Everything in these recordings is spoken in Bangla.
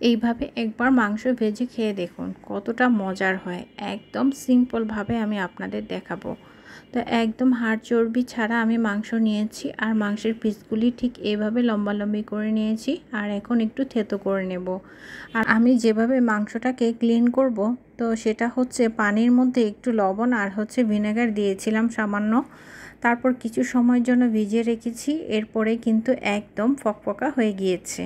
এইভাবে একবার মাংস ভেজে খেয়ে দেখুন কতটা মজার হয়। একদম সিম্পলভাবে আমি আপনাদের দেখাবো। তো একদম হাড় চর্বি ছাড়া আমি মাংস নিয়েছি, আর মাংসের পিসগুলি ঠিক এইভাবে লম্বালম্বি করে নিয়েছি, আর এখন একটু থেতো করে নেব। আর আমি যেভাবে মাংসটাকে ক্লিন করব, তো সেটা হচ্ছে পানির মধ্যে একটু লবণ আর ভিনেগার দিয়েছিলাম সামান্য, তারপর কিছু সময়ের জন্য ভিজিয়ে রেখেছি। এরপরে কিন্তু একদম ফকফকা হয়ে গিয়েছে।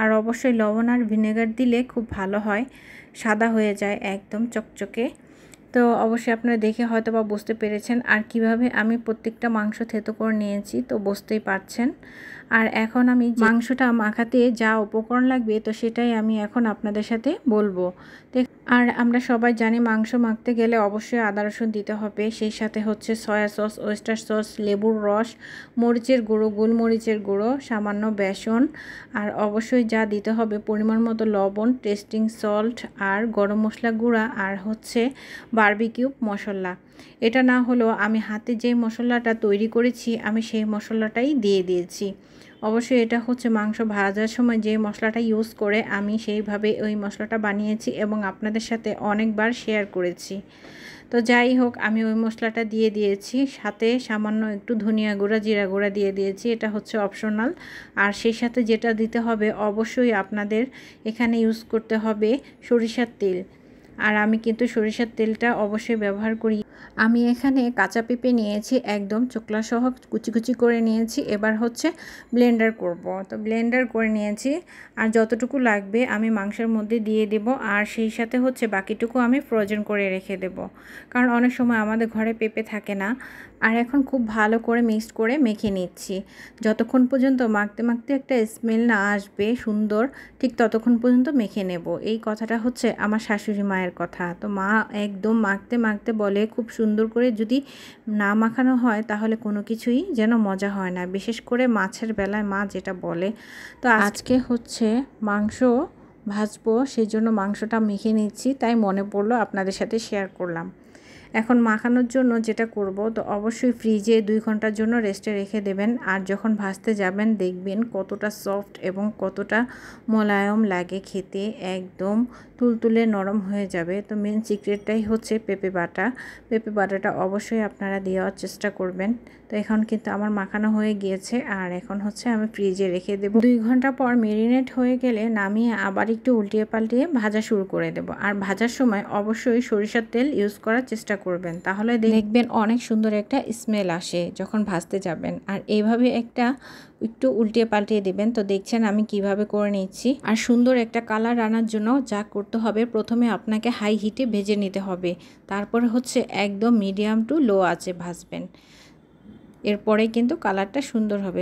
আর অবশ্যই লবণ আর ভিনেগার দিলে খুব ভালো হয়, সাদা হয়ে যায় একদম চকচকে। তো অবশ্যই আপনারা দেখে হয়তো বা বুঝতে পেরেছেন, আর কিভাবে আমি প্রত্যেকটা মাংস থেতো করে নিয়েছি তো বুঝতেই পারছেন। আর এখন আমি মাংসটা মাখাতে যা উপকরণ লাগবে তো সেটাই আমি এখন আপনাদের সাথে বলবো। আর আমরা সবাই জানি মাংস মাখতে গেলে অবশ্যই আদা রসুন দিতে হবে, সেই সাথে সয়া সস, ওয়েস্টার সস, লেবুর রস, মরিচের গুঁড়ো, গোলমরিচের গুঁড়ো, সামান্য বেসন, আর অবশ্যই যা দিতে হবে পরিমাণ মতো লবণ, টেস্টিং সল্ট, আর গরম মশলা গুঁড়া, আর বারবিকিউ মশলা। এটা না হলেও আমি হাতে যে মশলাটা তৈরি করেছি আমি সেই মশলাটাই দিয়ে দিয়েছি। অবশ্যই এটা মাংস ভাজার সময় যে মশলাটা ইউজ করে আমি সেইভাবে ওই মশলাটা বানিয়েছি এবং আপনাদের সাথে অনেকবার শেয়ার করেছি। তো যাই হোক, আমি ওই মশলাটা দিয়ে দিয়েছি, সাথে সামান্য একটু ধনিয়া গুঁড়া, জিরা গুঁড়া দিয়ে দিয়েছি। এটা অপশনাল। আর সেই সাথে যেটা দিতে হবে অবশ্যই আপনাদের এখানে ইউজ করতে হবে সরিষার তেল। আর আমি কিন্তু সরিষার তেলটা অবশ্যই ব্যবহার করি। আমি এখানে কাঁচা পেঁপে নিয়েছি, একদম চোকলা সহ কুচি কুচি করে নিয়েছি। এবার ব্লেন্ডার করব, তো ব্লেন্ডার করে নিয়েছি। আর যতটুকু লাগবে আমি মাংসের মধ্যে দিয়ে দেব, আর সেই সাথে বাকিটুকু আমি ফ্রোজেন করে রেখে দেব, কারণ অনেক সময় আমাদের ঘরে পেঁপে থাকে না। আর এখন খুব ভালো করে মিক্সড করে মেখে নিচ্ছি। যতক্ষণ পর্যন্ত মাখতে মাখতে একটা স্মেল না আসবে সুন্দর, ঠিক ততক্ষণ পর্যন্ত মেখে নেব। এই কথাটা আমার শাশুড়ি মায়ের কথা। তো মা একদম মাখতে মাখতে বলে, খুব সুন্দর করে যদি না মাখানো হয় তাহলে কোনো কিছুই যেন মজা হয় না, বিশেষ করে মাছের বেলায় মা যেটা বলে। তো আজকে মাংস ভাজবো, সেই জন্য মাংসটা মেখে নিচ্ছি, তাই মনে পড়লো আপনাদের সাথে শেয়ার করলাম। এখন মাখানোর জন্য যেটা করব, তো অবশ্যই ফ্রিজে 2 ঘন্টার জন্য রেস্টে রেখে দেবেন। আর যখন ভাজতে যাবেন দেখবেন কতটা সফট এবং কতটা মোলায়েম লাগে খেতে, একদম তুলতুলে নরম হয়ে যাবে। তো মেন সিক্রেটটাই পেঁপে বাটা। পেঁপে বাটাটা অবশ্যই আপনারা দেওয়ার চেষ্টা করবেন। তো এখন কিন্তু আমার মাখানো হয়ে গিয়েছে, আর এখন আমি ফ্রিজে রেখে দেব। 2 ঘন্টা পর মেরিনেট হয়ে গেলে নামিয়ে আবার একটু উল্টিয়ে পাল্টিয়ে ভাজা শুরু করে দেব। আর ভাজার সময় অবশ্যই সরিষার তেল ইউজ করার চেষ্টা করবেন, তাহলে দেখবেন অনেক সুন্দর একটা স্মেল আসে যখন ভাজতে যাবেন। আর এইভাবে একটু উল্টিয়ে পাল্টিয়ে দেবেন। তো দেখছেন আমি কিভাবে করে নিচ্ছি। আর সুন্দর একটা কালার আনার জন্য যা করতে হবে, প্রথমে আপনাকে হাই হিটে ভেজে নিতে হবে, তারপরে একদম মিডিয়াম টু লো আঁচে ভাজবেন। এরপরে কিন্তু কালারটা সুন্দর হবে।